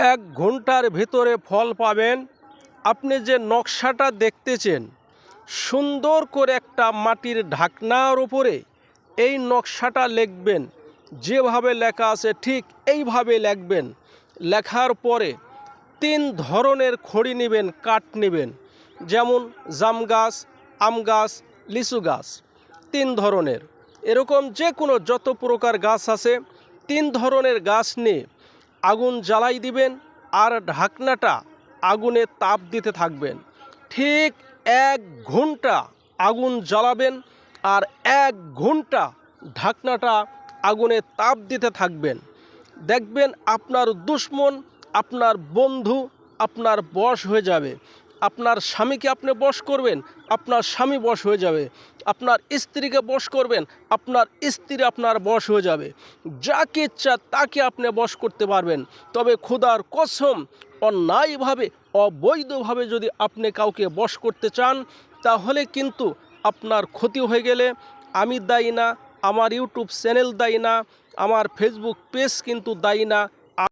এক ঘন্টার ভিতরে ফল পাবেন। আপনি যে নকশাটা দেখতেছেন, সুন্দর করে একটা মাটির ঢাকনার উপরে এই নকশাটা লিখবেন। যেভাবে লেখা আছে ঠিক এইভাবে লিখবেন। লেখার পরে 3 ধরনের খড়ি নেবেন, কাঠ নেবেন, যেমন জাম গাছ, আম গাছ, লিচু গাছ, 3 ধরনের। এরকম যে কোনো যত প্রকার গাছ আছে 3 ধরনের গাছ নিয়ে আগুন জ্বালাই দিবেন আর ঢাকনাটা আগুনে তাপ দিতে থাকবেন। ঠিক 1 ঘন্টা আগুন জ্বালাবেন আর 1 ঘন্টা ঢাকনাটা আগুনে তাপ দিতে থাকবেন। দেখবেন আপনার দুশ্মন, আপনার বন্ধু আপনার বশ হয়ে যাবে। আপনার স্বামীকে আপনি বশ করবেন, আপনার স্বামী বশ হয়ে যাবে। আপনার স্ত্রীকে বশ করবেন, আপনার স্ত্রী আপনার বশ হয়ে যাবে। যাকে ইচ্ছা তাকে আপনি বশ করতে পারবেন। তবে খোদার কসম, অন্যায়ভাবে অবৈধভাবে যদি আপনি কাউকে বশ করতে চান, তাহলে কিন্তু আপনার ক্ষতি হয়ে গেলে আমি দায়ী না, আমার ইউটিউব চ্যানেল দায়ী না, আমার ফেসবুক পেজ কিন্তু দায়ী না,